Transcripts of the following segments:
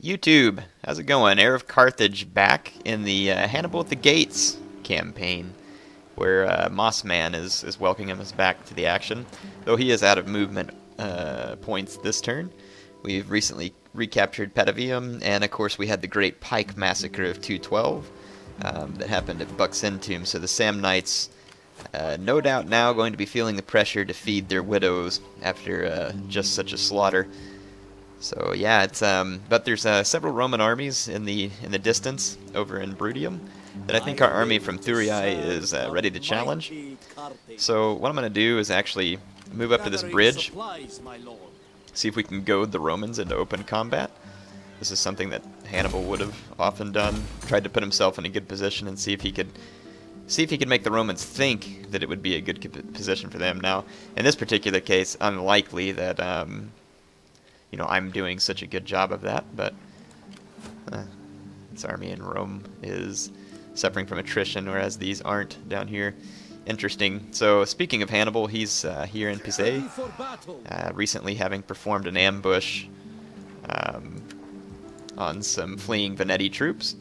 YouTube, how's it going? HeirofCarthage back in the Hannibal at the Gates campaign, where Mossman is welcoming us back to the action. Though he is out of movement points this turn. We've recently recaptured Petavium, and of course we had the Great Pike Massacre of 212 that happened at Buck's Entomb. So the Sam Knights, no doubt now going to be feeling the pressure to feed their widows after just such a slaughter. So yeah, it's but there's several Roman armies in the distance over in Brutium that I think our army from Thurii is ready to challenge. So what I'm going to do is actually move up to this bridge, see if we can goad the Romans into open combat. This is something that Hannibal would have often done, tried to put himself in a good position and see if he could make the Romans think that it would be a good position for them. Now, in this particular case, unlikely that you know, I'm doing such a good job of that, but this army in Rome is suffering from attrition, whereas these aren't down here. Interesting. So, speaking of Hannibal, he's here in Pise, recently having performed an ambush on some fleeing Veneti troops.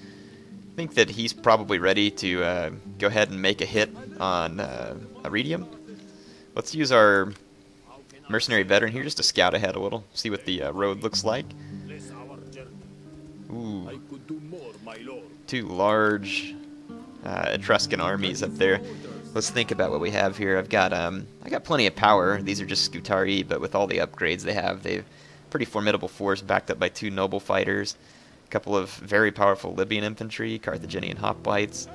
I think that he's probably ready to go ahead and make a hit on Arretium. Let's use our mercenary veteran here just to scout ahead a little, see what the road looks like. Ooh, two large Etruscan armies up there. Let's think about what we have here. I got plenty of power. These are just Scutari, but with all the upgrades they have, they've pretty formidable force backed up by two noble fighters, a couple of very powerful Libyan infantry, Carthaginian hoplites.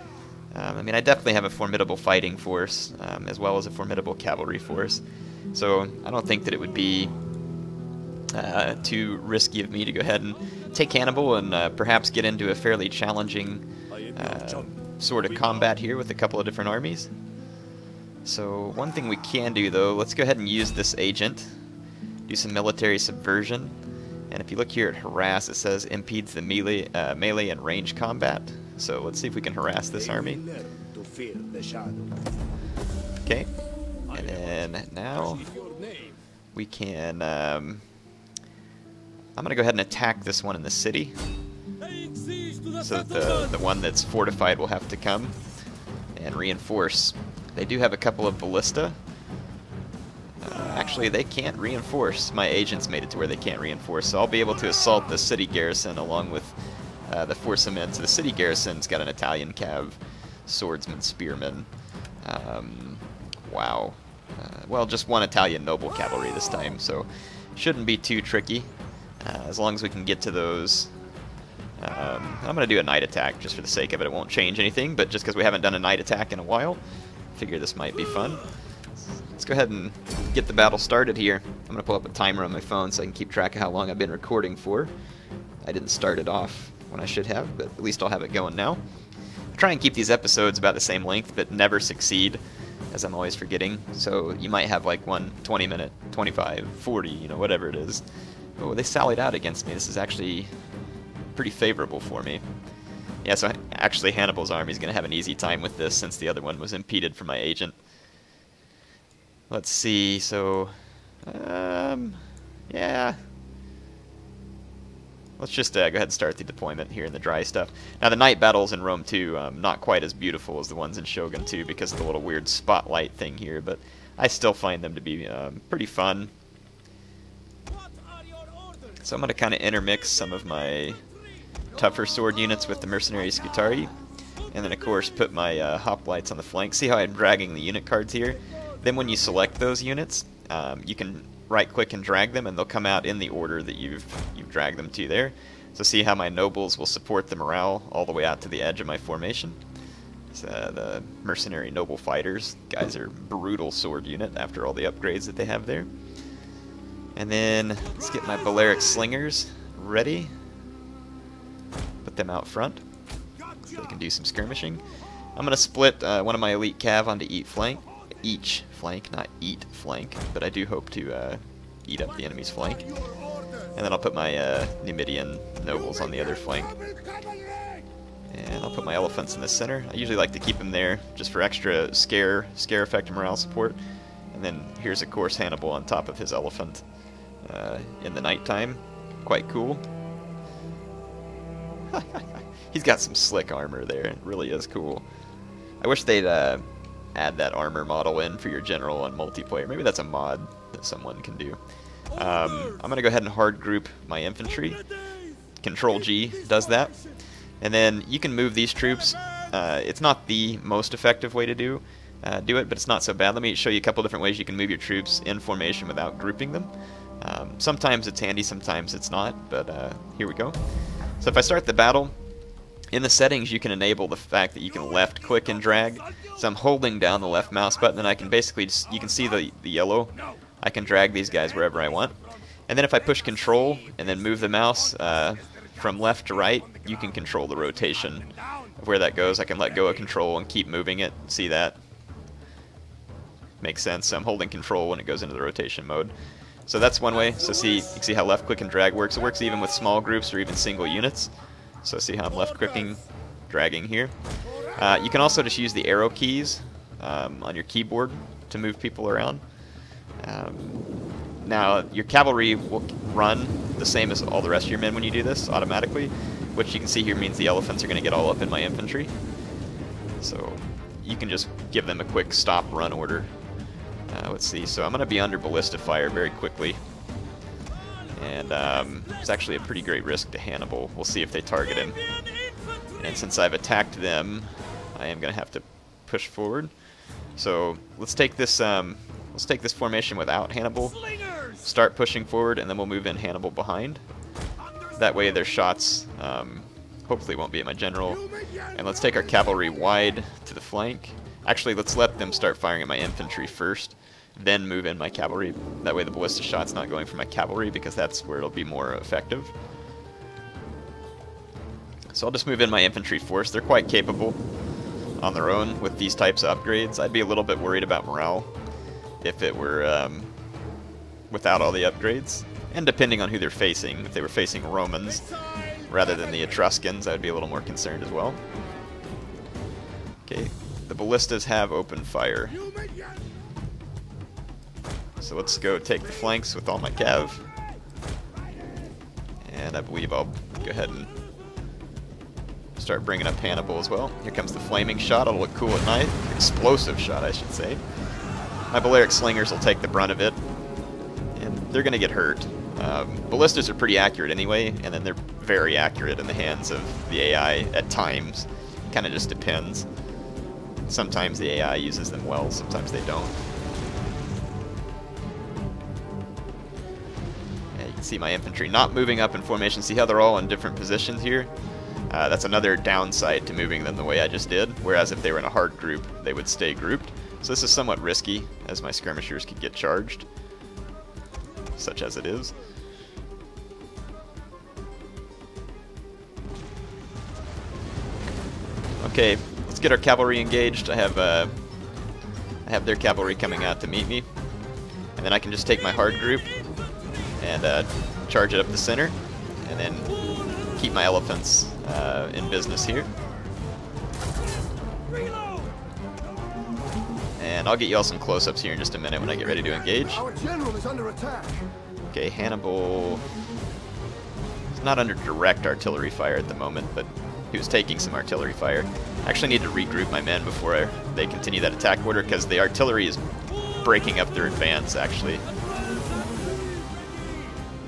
I mean, I definitely have a formidable fighting force, as well as a formidable cavalry force. So I don't think that it would be too risky of me to go ahead and take Hannibal and perhaps get into a fairly challenging sort of combat here with a couple of different armies. So one thing we can do, though, let's go ahead and use this agent, do some military subversion. And if you look here at harass, it says impedes the melee and range combat. So let's see if we can harass this army. Okay. And then now we can, I'm going to go ahead and attack this one in the city, so that the one that's fortified will have to come and reinforce. They do have a couple of ballista. Actually, they can't reinforce. My agents made it to where they can't reinforce, so I'll be able to assault the city garrison along with the forcemen. So the city garrison's got an Italian cav, swordsman, spearman. Wow. Well, just one Italian noble cavalry this time, so shouldn't be too tricky, as long as we can get to those. I'm going to do a night attack just for the sake of it. It won't change anything, but just because we haven't done a night attack in a while, I figure this might be fun. Let's go ahead and get the battle started here. I'm going to pull up a timer on my phone so I can keep track of how long I've been recording for. I didn't start it off when I should have, but at least I'll have it going now. I try and keep these episodes about the same length, but never succeed, as I'm always forgetting. So you might have like one 20-minute, 25, 40, you know, whatever it is. Oh, they sallied out against me. This is actually pretty favorable for me. Yeah, so actually Hannibal's army is going to have an easy time with this since the other one was impeded from my agent. Let's see, so, yeah. Let's just go ahead and start the deployment here in the dry stuff. Now, the night battles in Rome 2, not quite as beautiful as the ones in Shogun 2 because of the little weird spotlight thing here, but I still find them to be pretty fun. So I'm going to kind of intermix some of my tougher sword units with the mercenary Scutari, and then, of course, put my hoplites on the flank. See how I'm dragging the unit cards here? Then when you select those units, you can right-click and drag them, and they'll come out in the order that you've dragged them to there. So see how my nobles will support the morale all the way out to the edge of my formation. So, the mercenary noble fighters, guys are brutal sword unit after all the upgrades that they have there. And then let's get my Balearic slingers ready. Put them out front so they can do some skirmishing. I'm going to split one of my elite cav onto each flank, not eat flank, but I do hope to eat up the enemy's flank. And then I'll put my Numidian nobles on the other flank. And I'll put my elephants in the center. I usually like to keep them there just for extra scare effect and morale support. And then here's, of course, Hannibal on top of his elephant in the nighttime. Quite cool. He's got some slick armor there. It really is cool. I wish they'd add that armor model in for your general on multiplayer. Maybe that's a mod that someone can do. I'm going to go ahead and hard group my infantry. Control G does that. And then you can move these troops. It's not the most effective way to do it, but it's not so bad. Let me show you a couple different ways you can move your troops in formation without grouping them. Sometimes it's handy, sometimes it's not, but here we go. So if I start the battle, in the settings you can enable the fact that you can left click and drag. So I'm holding down the left mouse button and I can basically just, you can see the yellow, I can drag these guys wherever I want. And then if I push control and then move the mouse from left to right, you can control the rotation of where that goes. I can let go of control and keep moving it. See that? Makes sense. So I'm holding control when it goes into the rotation mode. So that's one way. So you can see how left click and drag works. It works even with small groups or even single units. So see how I'm left clicking, dragging here. You can also just use the arrow keys on your keyboard to move people around. Now your cavalry will run the same as all the rest of your men when you do this automatically, which you can see here means the elephants are going to get all up in my infantry. So you can just give them a quick stop run order. Let's see, so I'm going to be under ballista fire very quickly. And it's actually a pretty great risk to Hannibal. We'll see if they target him. And since I've attacked them, I am going to have to push forward. So let's take this formation without Hannibal. Start pushing forward, and then we'll move in Hannibal behind. That way their shots hopefully won't be at my general. And let's take our cavalry wide to the flank. Actually, let's let them start firing at my infantry first, then move in my cavalry. That way the ballista shot's not going for my cavalry, because that's where it'll be more effective. So I'll just move in my infantry force. They're quite capable on their own with these types of upgrades. I'd be a little bit worried about morale if it were without all the upgrades. And depending on who they're facing, if they were facing Romans rather than the Etruscans, I'd be a little more concerned as well. Okay, the ballistas have open fire. So let's go take the flanks with all my cav. And I believe I'll go ahead and start bringing up Hannibal as well. Here comes the flaming shot. It'll look cool at night. Explosive shot, I should say. My Balearic slingers will take the brunt of it, and they're going to get hurt. Ballistas are pretty accurate anyway, and then they're very accurate in the hands of the AI at times. Kind of just depends. Sometimes the AI uses them well, sometimes they don't. Yeah, you can see my infantry not moving up in formation. See how they're all in different positions here? That's another downside to moving them the way I just did, whereas if they were in a hard group, they would stay grouped. So this is somewhat risky, as my skirmishers could get charged, such as it is. Okay, let's get our cavalry engaged. I have their cavalry coming out to meet me, and then I can just take my hard group and charge it up the center, and then keep my elephants in business here. And I'll get you all some close-ups here in just a minute when I get ready to engage. Our general is under attack. Okay, Hannibal is not under direct artillery fire at the moment, but he was taking some artillery fire. I actually need to regroup my men before they continue that attack order, because the artillery is breaking up their advance, actually.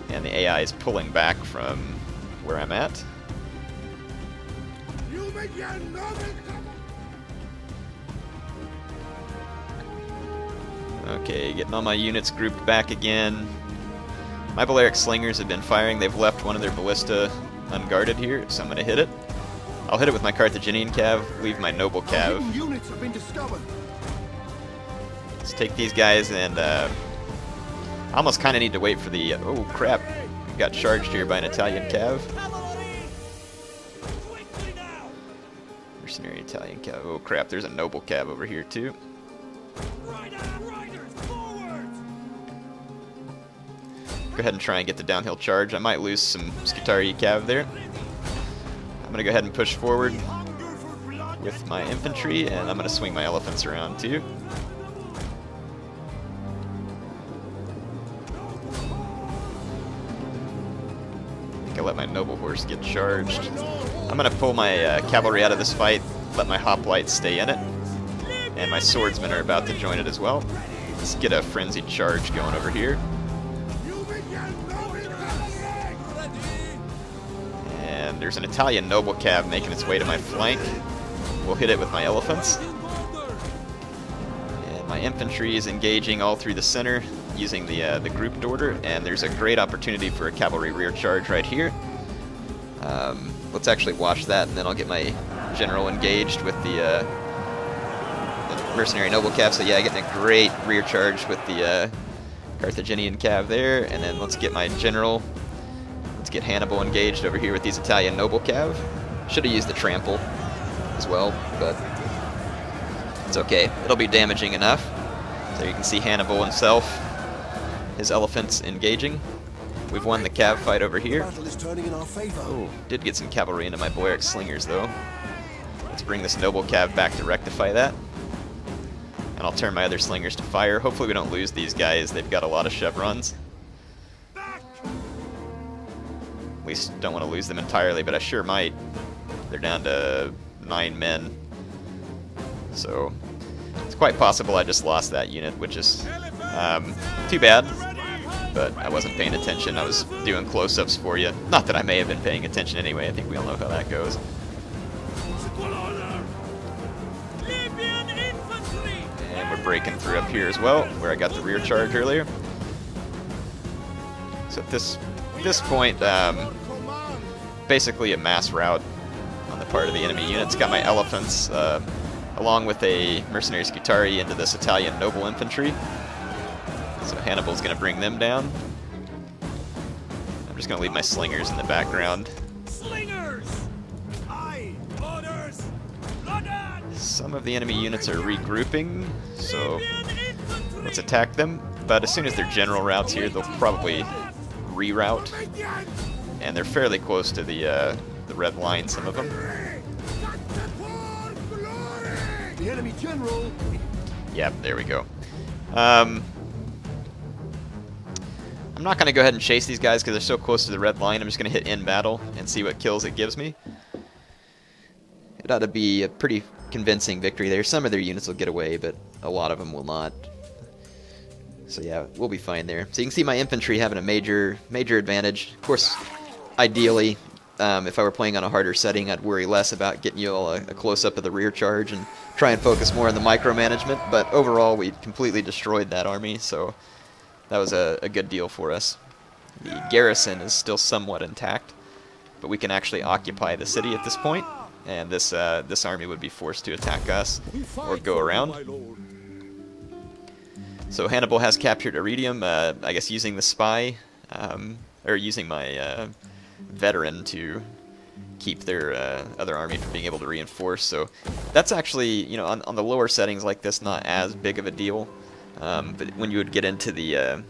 And the AI is pulling back from where I'm at. Okay, getting all my units grouped back again. My Balearic slingers have been firing. They've left one of their ballista unguarded here, so I'm going to hit it. I'll hit it with my Carthaginian cav, leave my noble cav. Units have been discovered. Let's take these guys, and I almost kind of need to wait for the... oh crap, we got charged here by an Italian cav. Mercenary Italian cav. Oh crap, there's a noble cav over here too. Go ahead and try and get the downhill charge. I might lose some Scutari cav there. I'm going to go ahead and push forward with my infantry, and I'm going to swing my elephants around too. I think I let my noble horse get charged. I'm going to pull my cavalry out of this fight, let my hoplites stay in it, and my swordsmen are about to join it as well. Let's get a frenzied charge going over here. And there's an Italian noble cav making its way to my flank. We'll hit it with my elephants. And my infantry is engaging all through the center using the grouped order, and there's a great opportunity for a cavalry rear charge right here. Let's actually watch that, and then I'll get my general engaged with the mercenary noble cav. So yeah, getting a great rear charge with the Carthaginian cav there, and then let's get my general. Let's get Hannibal engaged over here with these Italian noble cav. Should have used the trample as well, but it's okay. It'll be damaging enough. So you can see Hannibal himself, his elephants engaging. We've won the cav fight over here. Oh, did get some cavalry into my Boyark slingers though. Let's bring this noble cav back to rectify that. And I'll turn my other slingers to fire. Hopefully we don't lose these guys. They've got a lot of chevrons. At least don't want to lose them entirely, but I sure might. They're down to 9 men. So it's quite possible I just lost that unit, which is too bad. But I wasn't paying attention. I was doing close-ups for you. Not that I may have been paying attention anyway. I think we all know how that goes. And we're breaking through up here as well, where I got the rear charge earlier. So at this point, basically a mass rout on the part of the enemy units. Got my elephants, along with a mercenary Scutari into this Italian noble infantry. So Hannibal's going to bring them down. I'm just going to leave my slingers in the background. Slingers! Aye, orders! Some of the enemy units are regrouping, so let's attack them. But as soon as their general routes here, they'll probably reroute. And they're fairly close to the red line, some of them. The enemy general. Yep, there we go. I'm not going to go ahead and chase these guys because they're so close to the red line. I'm just going to hit in battle and see what kills it gives me. It ought to be a pretty convincing victory there. Some of their units will get away, but a lot of them will not. So yeah, we'll be fine there. So you can see my infantry having a major advantage. Of course, ideally, if I were playing on a harder setting, I'd worry less about getting you all a close-up of the rear charge and try and focus more on the micromanagement. But overall, we completely destroyed that army, so that was a good deal for us. The garrison is still somewhat intact, but we can actually occupy the city at this point, and this army would be forced to attack us or go around. So Hannibal has captured Arretium, I guess using the spy, or using my veteran to keep their other army from being able to reinforce. So that's actually, you know, on the lower settings like this, not as big of a deal. But when you would get into the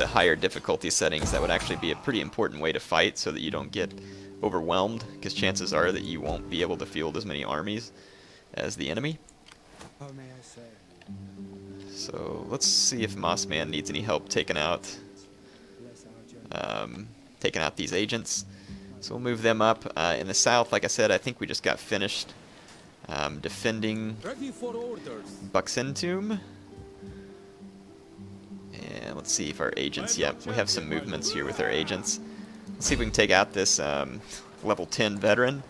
higher difficulty settings, that would actually be a pretty important way to fight so that you don't get overwhelmed, because chances are that you won't be able to field as many armies as the enemy. So let's see if Mossman needs any help taking out these agents. So we'll move them up. In the south, like I said, I think we just got finished defending Buxentum. And let's see if our agents, yep, we have some movements here with our agents. Let's see if we can take out this level 10 veteran.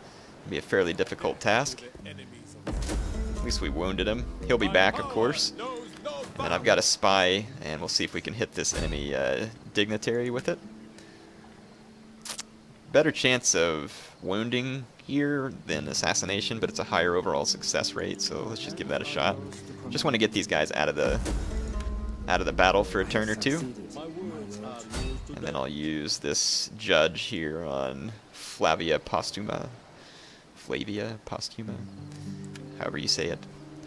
It'll be a fairly difficult task. At least we wounded him. He'll be back, of course. And then I've got a spy, and we'll see if we can hit this enemy dignitary with it. Better chance of wounding here than assassination, but it's a higher overall success rate, so let's just give that a shot. Just want to get these guys out of the battle for a turn or two. And then I'll use this judge here on Flavia Postuma, however you say it.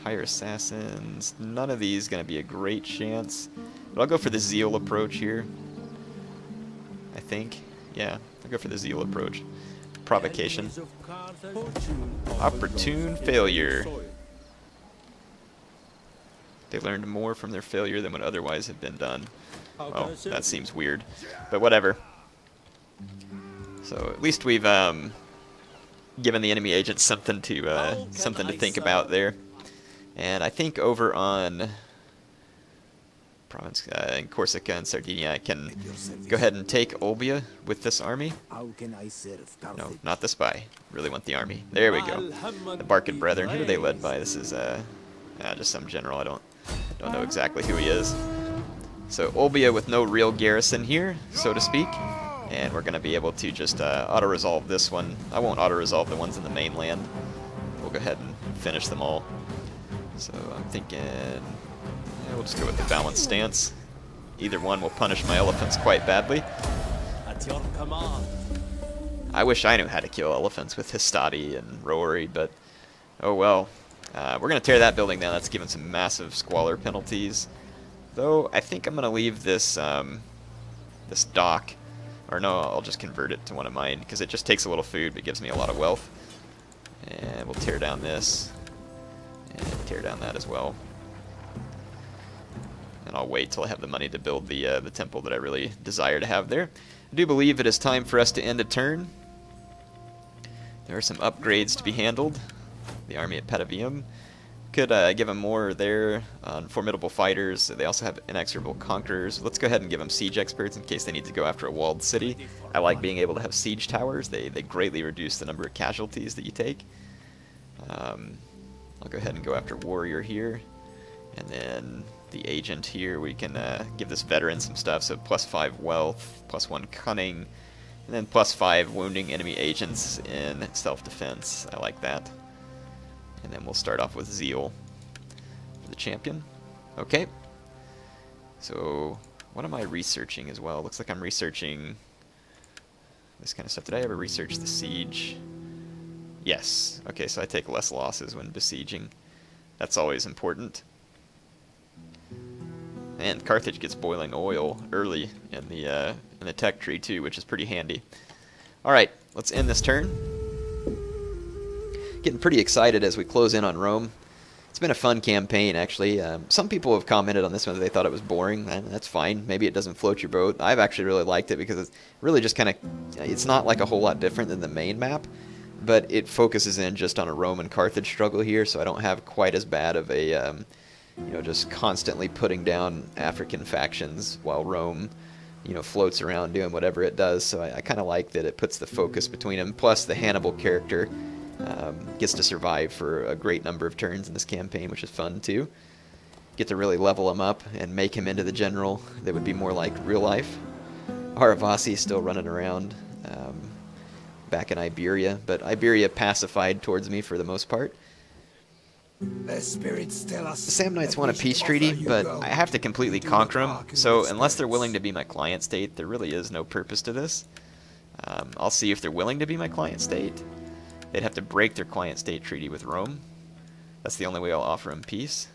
Higher assassins, none of these going to be a great chance. But I'll go for the zeal approach here, I think. Yeah, I'll go for the zeal approach. Provocation. Opportune failure. They learned more from their failure than would otherwise have been done. Well, that seems weird, but whatever. So at least we've giving the enemy agents something to think about there. And I think over on province in Corsica and Sardinia, I can go ahead and take Olbia with this army. No, not the spy. Really want the army. There we go. The Barkid Brethren. Who are they led by? This is just some general. I don't know exactly who he is. So Olbia with no real garrison here, so to speak. And we're going to be able to just auto-resolve this one. I won't auto-resolve the ones in the mainland. We'll go ahead and finish them all. So I'm thinking, yeah, we'll just go with the balanced stance. Either one will punish my elephants quite badly. At your command. I wish I knew how to kill elephants with Histati and Rory, but oh well. We're going to tear that building down. That's given some massive squalor penalties. Though I think I'm going to leave this this dock. Or no, I'll just convert it to one of mine, because it just takes a little food but gives me a lot of wealth. And we'll tear down this. And tear down that as well. And I'll wait till I have the money to build the temple that I really desire to have there. I do believe it is time for us to end a turn. There are some upgrades to be handled. The army at Petavium. Could give them more there on formidable fighters. They also have inexorable conquerors. Let's go ahead and give them siege experts in case they need to go after a walled city. I like being able to have siege towers. They greatly reduce the number of casualties that you take. I'll go ahead and go after warrior here. And then the agent here, we can give this veteran some stuff. So +5 wealth, +1 cunning, and then +5 wounding enemy agents in self-defense. I like that. And then we'll start off with Zeal for the champion. Okay. So, what am I researching as well? Looks like I'm researching this kind of stuff. Did I ever research the siege? Yes. Okay, so I take less losses when besieging. That's always important. And Carthage gets boiling oil early in the tech tree too, which is pretty handy. All right, let's end this turn. Getting pretty excited as we close in on Rome. It's been a fun campaign, actually. Some people have commented on this one that they thought it was boring. That's fine. Maybe it doesn't float your boat. I've actually really liked it because it's really just kind of... It's not like a whole lot different than the main map, but it focuses in just on a Rome and Carthage struggle here, so I don't have quite as bad of a... you know, just constantly putting down African factions while Rome, you know, floats around doing whatever it does. So I kind of like that it puts the focus between them. Plus, the Hannibal character gets to survive for a great number of turns in this campaign, which is fun too. Get to really level him up and make him into the general that would be more like real life. Haravasi is still running around back in Iberia, but Iberia pacified towards me for the most part. The spirits tell us The Samnites want a that we peace should treaty, offer you but gold. I have to completely We do conquer not them, bargain so with unless they're spirits. willing to be my client state, there really is no purpose to this. I'll see if they're willing to be my client state. They'd have to break their client state treaty with Rome. That's the only way I'll offer them peace.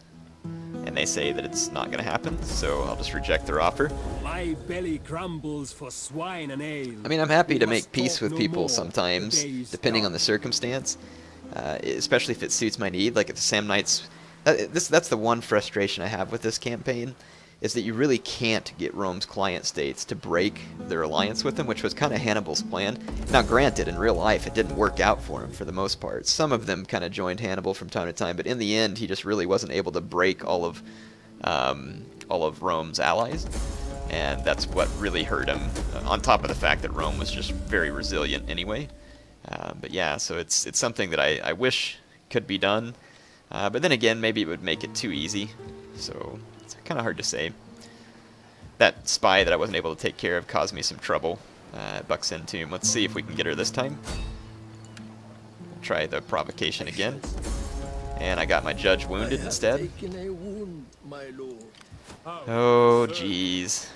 And they say that it's not going to happen, so I'll just reject their offer. My belly grumbles for swine and ale. I mean, I'm happy We to must make peace talk with no people more. sometimes, The day's depending on done. the circumstance, especially if it suits my need. Like if the Samnites... That's the one frustration I have with this campaign, is that you really can't get Rome's client states to break their alliance with them, which was kind of Hannibal's plan. Now, granted, in real life, it didn't work out for him for the most part. Some of them kind of joined Hannibal from time to time, but in the end, he just really wasn't able to break all of Rome's allies, and that's what really hurt him. On top of the fact that Rome was just very resilient anyway. But yeah, so it's something that I wish could be done. But then again, maybe it would make it too easy, so it's kind of hard to say. That spy that I wasn't able to take care of caused me some trouble at Buxen Tomb. Let's see if we can get her this time. We'll try the provocation again. And I got my judge wounded instead. Taken a wound, my lord. Oh, jeez.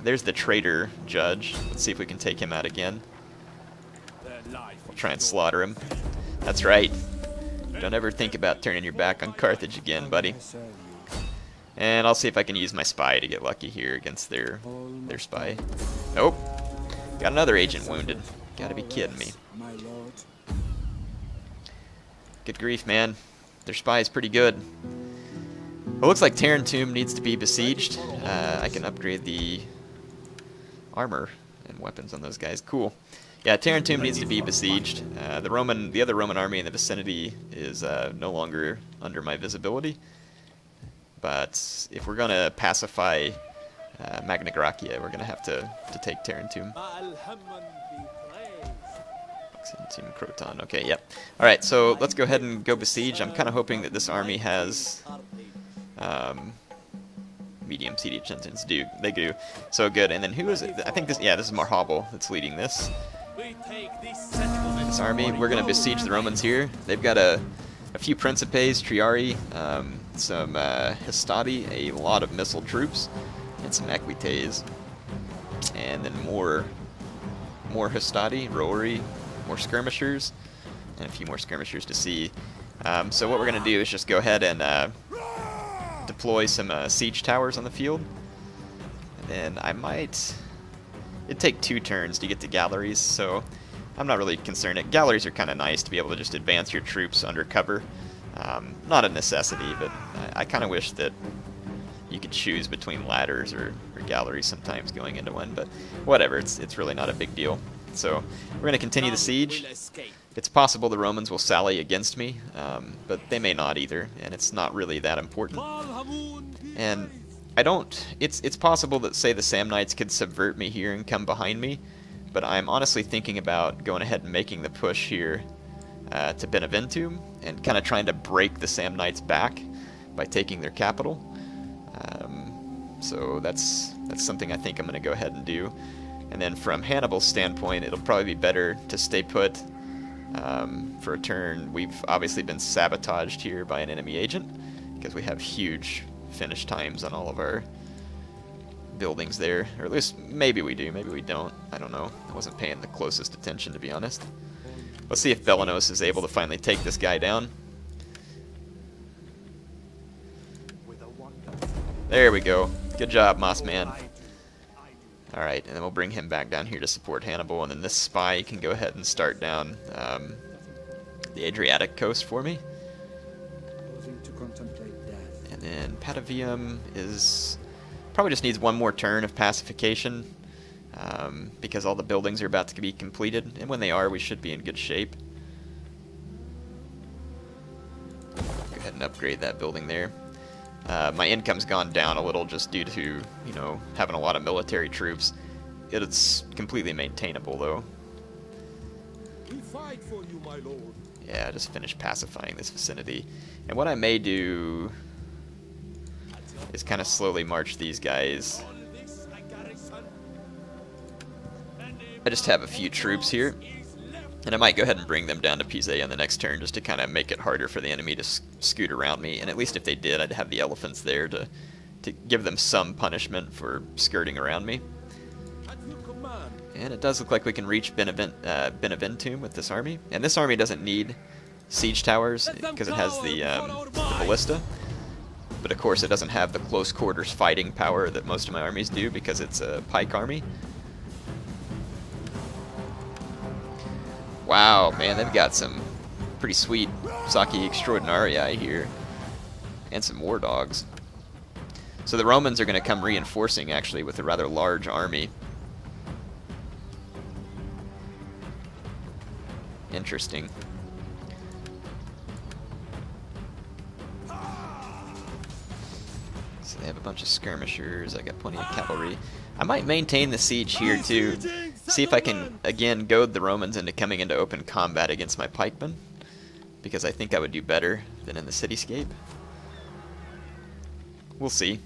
There's the traitor judge. Let's see if we can take him out again. We'll try and slaughter him. That's right. Don't ever think about turning your back on Carthage again, buddy. And I'll see if I can use my spy to get lucky here against their spy. Nope. Got another agent wounded. Gotta be kidding me. My lord. Good grief, man. Their spy is pretty good. Well, looks like Terran Tomb needs to be besieged. I can upgrade the armor and weapons on those guys. Cool. Yeah, Tarentum needs to be besieged. The other Roman army in the vicinity is no longer under my visibility. But if we're gonna pacify Magna Graecia, we're gonna have to take Tarentum. Team Croton. Okay, yep. All right, so let's go ahead and go besiege. I'm kind of hoping that this army has medium siege engines. They do so good. And then who is it? I think this. Yeah, this is Hannibal that's leading this. This army. We're gonna besiege the Romans here. They've got a few Principes, Triarii, some Hastati, a lot of missile troops, and some Equites, and then more Hastati, Rori, more skirmishers, and a few more skirmishers to see. So what we're going to do is just go ahead and deploy some siege towers on the field. And then it'd take 2 turns to get to galleries, so I'm not really concerned. Galleries are kind of nice to be able to just advance your troops under cover. Not a necessity, but I kind of wish that you could choose between ladders or galleries sometimes going into one, but whatever, it's really not a big deal. So we're going to continue the siege. It's possible the Romans will sally against me, but they may not either, and it's not really that important. And it's possible that, say, the Samnites could subvert me here and come behind me, but I'm honestly thinking about going ahead and making the push here to Beneventum and kind of trying to break the Samnites back by taking their capital. So that's something I think I'm going to go ahead and do. And then from Hannibal's standpoint, it'll probably be better to stay put for a turn. We've obviously been sabotaged here by an enemy agent because we have huge finish times on all of our buildings there. Or at least maybe we do, maybe we don't. I don't know. I wasn't paying the closest attention, to be honest. Let's see if Belenos is able to finally take this guy down. There we go. Good job, Mossman. Alright, and then we'll bring him back down here to support Hannibal, and then this spy can go ahead and start down the Adriatic coast for me. And then Patavium probably just needs one more turn of pacification, because all the buildings are about to be completed, and when they are, we should be in good shape. Go ahead and upgrade that building there. My income's gone down a little just due to, you know, having a lot of military troops. It's completely maintainable, though. We fight for you, my lord. Yeah, just finish pacifying this vicinity. And what I may do is kind of slowly march these guys. I just have a few troops here, and I might go ahead and bring them down to Pise on the next turn just to kind of make it harder for the enemy to scoot around me. And at least if they did, I'd have the elephants there to give them some punishment for skirting around me. And it does look like we can reach Beneventum with this army. And this army doesn't need siege towers because it has the ballista. But of course it doesn't have the close quarters fighting power that most of my armies do because it's a pike army. Wow, man, they've got some pretty sweet Saki Extraordinarii here. And some war dogs. So the Romans are going to come reinforcing, actually, with a rather large army. Interesting. So they have a bunch of skirmishers. I got plenty of cavalry. I might maintain the siege here too. See if I can again goad the Romans into coming into open combat against my pikemen, because I think I would do better than in the cityscape. We'll see.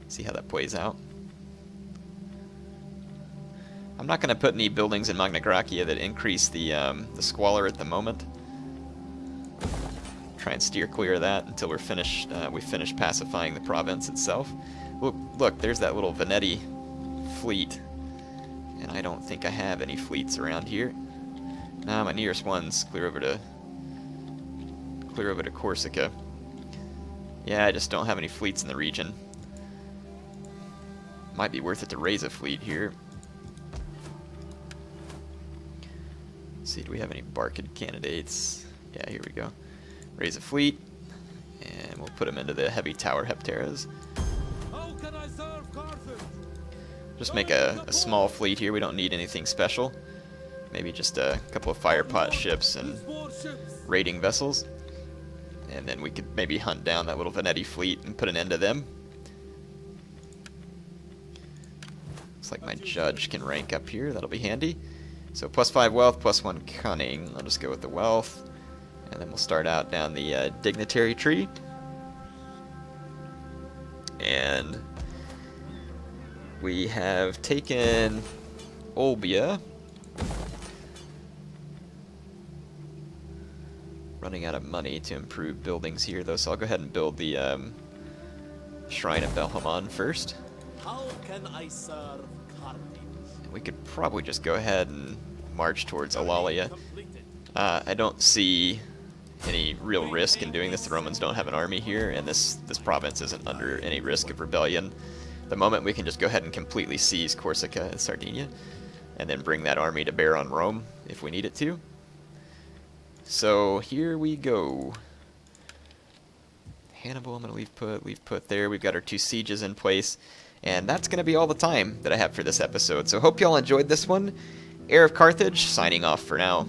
See how that plays out. I'm not going to put any buildings in Magna Graecia that increase the squalor at the moment. Try and steer clear of that until we're finished. We finish pacifying the province itself. Look, there's that little Veneti fleet, and I don't think I have any fleets around here. Nah, my nearest one's clear over to Corsica. Yeah, I just don't have any fleets in the region. Might be worth it to raise a fleet here. Let's see, do we have any Barkid candidates? Yeah, here we go. Raise a fleet, and we'll put them into the heavy tower Hepteras. How can I serve Carthage? Just make a small fleet here. We don't need anything special. maybe just a couple of fire pot ships and raiding vessels. And then we could maybe hunt down that little Veneti fleet and put an end to them. Looks like my judge can rank up here. That'll be handy. So +5 wealth, +1 cunning. I'll just go with the wealth. And then we'll start out down the dignitary tree. And we have taken Olbia. Running out of money to improve buildings here, though, so I'll go ahead and build the Shrine of Belhamon first. How can I serve Carthage? We could probably just go ahead and march towards Alalia. I don't see any real risk in doing this. The Romans don't have an army here, and this province isn't under any risk of rebellion. The moment we can just go ahead and completely seize Corsica and Sardinia, and then bring that army to bear on Rome if we need it to. So here we go. Hannibal, I'm going to leave put there. We've got our 2 sieges in place. And that's going to be all the time that I have for this episode. So hope y'all enjoyed this one. HeirofCarthage, signing off for now.